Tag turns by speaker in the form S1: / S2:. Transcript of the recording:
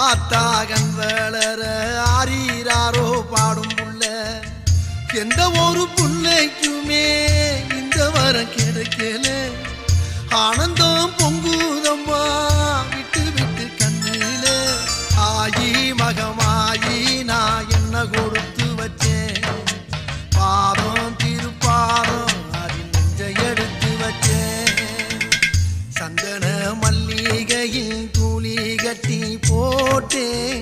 S1: ஆத்தாகன் வளர ஆரீராரோ பாடும் புள்ள எந்த ஒரு புள்ளைக்குமே இந்த வரம் கிடைக்கல ஆனந்தம் பொங்குதம்மா விட்டு விட்டு கண்ணில ஆயி மகமாயி நான் என்ன கொடுத்து வச்சேன் பாதம் திருப்பாதம் அதில் நெஞ்ச எடுத்து வச்சேன் சந்தன மல்லிகையில் தூளி கட்டி போட்டேன்